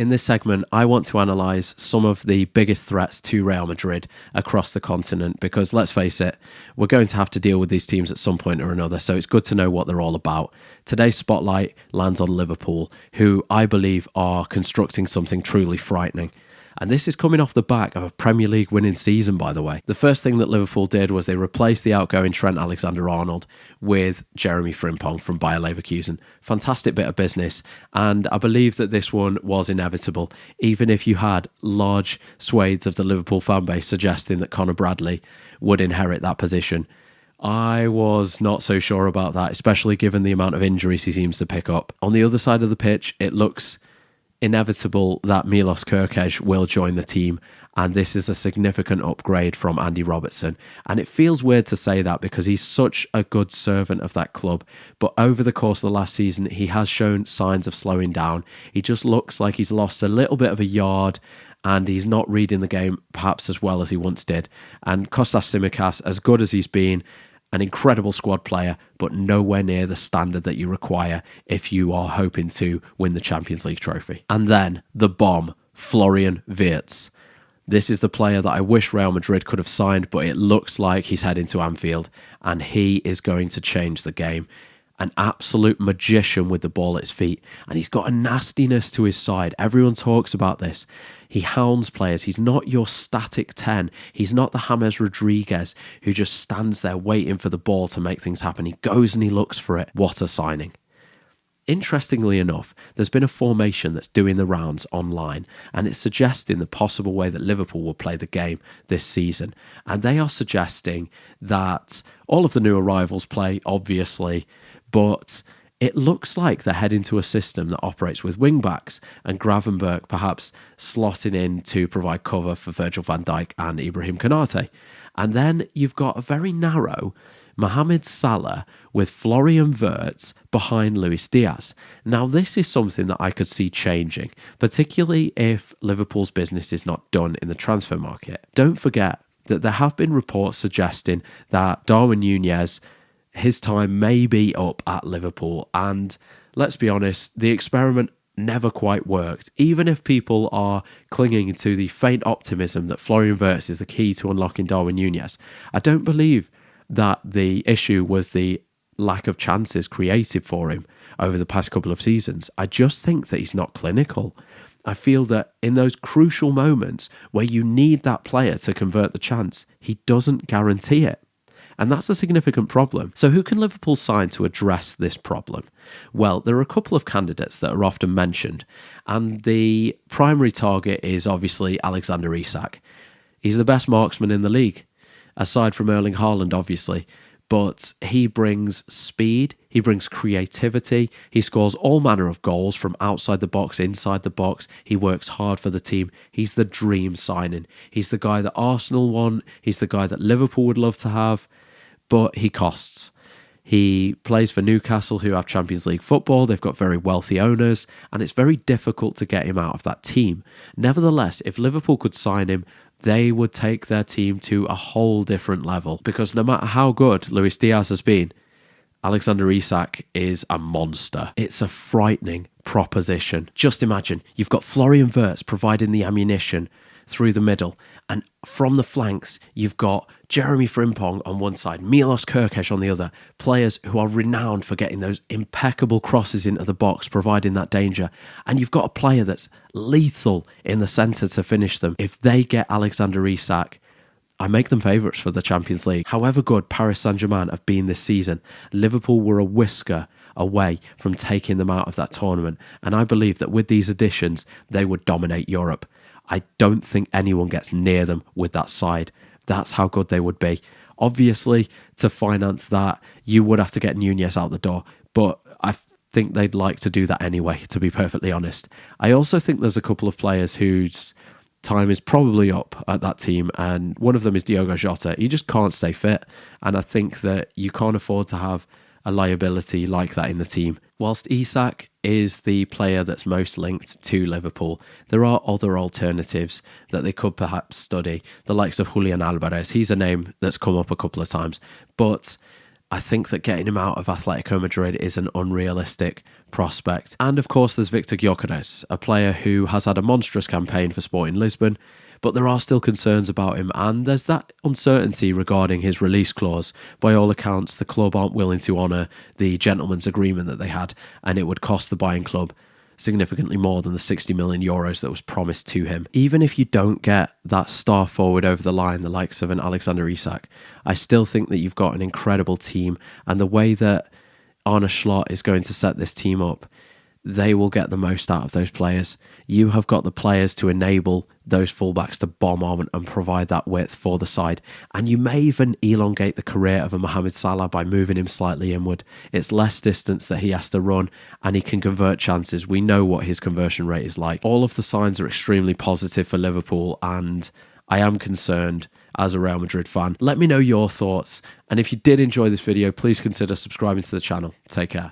In this segment, I want to analyse some of the biggest threats to Real Madrid across the continent because, let's face it, we're going to have to deal with these teams at some point or another, so it's good to know what they're all about. Today's spotlight lands on Liverpool, who I believe are constructing something truly frightening. And this is coming off the back of a Premier League winning season, by the way. The first thing that Liverpool did was they replaced the outgoing Trent Alexander-Arnold with Jeremy Frimpong from Bayer Leverkusen. Fantastic bit of business. And I believe that this one was inevitable, even if you had large swathes of the Liverpool fan base suggesting that Conor Bradley would inherit that position. I was not so sure about that, especially given the amount of injuries he seems to pick up. On the other side of the pitch, it looks inevitable that Milos Kerkez will join the team, and this is a significant upgrade from Andy Robertson. And it feels weird to say that because he's such a good servant of that club, but over the course of the last season he has shown signs of slowing down. He just looks like he's lost a little bit of a yard, and he's not reading the game perhaps as well as he once did. And Kostas Tsimikas, as good as he's been, an incredible squad player, but nowhere near the standard that you require if you are hoping to win the Champions League trophy. And then the bomb, Florian Wirtz. This is the player that I wish Real Madrid could have signed, but it looks like he's heading to Anfield, and he is going to change the game. An absolute magician with the ball at his feet, and he's got a nastiness to his side. Everyone talks about this. He hounds players. He's not your static 10. He's not the James Rodriguez who just stands there waiting for the ball to make things happen. He goes and he looks for it. What a signing. Interestingly enough, there's been a formation that's doing the rounds online, and it's suggesting the possible way that Liverpool will play the game this season. And they are suggesting that all of the new arrivals play, obviously, but it looks like they're heading to a system that operates with wing-backs and Gravenberch perhaps slotting in to provide cover for Virgil van Dijk and Ibrahim Konate. And then you've got a very narrow Mohamed Salah with Florian Wirtz behind Luis Diaz. Now, this is something that I could see changing, particularly if Liverpool's business is not done in the transfer market. Don't forget that there have been reports suggesting that Darwin Núñez, his time may be up at Liverpool, and let's be honest, the experiment never quite worked. Even if people are clinging to the faint optimism that Florian Wirtz is the key to unlocking Darwin Núñez, I don't believe that the issue was the lack of chances created for him over the past couple of seasons. I just think that he's not clinical. I feel that in those crucial moments where you need that player to convert the chance, he doesn't guarantee it. And that's a significant problem. So who can Liverpool sign to address this problem? Well, there are a couple of candidates that are often mentioned, and the primary target is obviously Alexander Isak. He's the best marksman in the league, aside from Erling Haaland, obviously. But he brings speed, he brings creativity, he scores all manner of goals from outside the box, inside the box. He works hard for the team. He's the dream signing. He's the guy that Arsenal want. He's the guy that Liverpool would love to have, but he costs. He plays for Newcastle, who have Champions League football. They've got very wealthy owners, and it's very difficult to get him out of that team. Nevertheless, if Liverpool could sign him, they would take their team to a whole different level, because no matter how good Luis Diaz has been, Alexander Isak is a monster. It's a frightening proposition. Just imagine, you've got Florian Wirtz providing the ammunition through the middle, and from the flanks, you've got Jeremy Frimpong on one side, Milos Kerkez on the other, players who are renowned for getting those impeccable crosses into the box, providing that danger. And you've got a player that's lethal in the centre to finish them. If they get Alexander Isak, I make them favourites for the Champions League. However good Paris Saint-Germain have been this season, Liverpool were a whisker away from taking them out of that tournament. And I believe that with these additions, they would dominate Europe. I don't think anyone gets near them with that side. That's how good they would be. Obviously, to finance that, you would have to get Núñez out the door, but I think they'd like to do that anyway, to be perfectly honest. I also think there's a couple of players whose time is probably up at that team, and one of them is Diogo Jota. He just can't stay fit, and I think that you can't afford to have a liability like that in the team. Whilst Isak is the player that's most linked to Liverpool, there are other alternatives that they could perhaps study, the likes of Julian Alvarez. He's a name that's come up a couple of times, but I think that getting him out of Atletico Madrid is an unrealistic prospect. And of course, there's Victor Gyökeres, a player who has had a monstrous campaign for Sporting Lisbon, but there are still concerns about him, and there's that uncertainty regarding his release clause. By all accounts, the club aren't willing to honour the gentleman's agreement that they had, and it would cost the buying club significantly more than the 60 million euros that was promised to him. Even if you don't get that star forward over the line, the likes of an Alexander Isak, I still think that you've got an incredible team, and the way that Arne Slot is going to set this team up, they will get the most out of those players. You have got the players to enable those fullbacks to bomb on and provide that width for the side. And you may even elongate the career of a Mohamed Salah by moving him slightly inward. It's less distance that he has to run, and he can convert chances. We know what his conversion rate is like. All of the signs are extremely positive for Liverpool, and I am concerned as a Real Madrid fan. Let me know your thoughts. And if you did enjoy this video, please consider subscribing to the channel. Take care.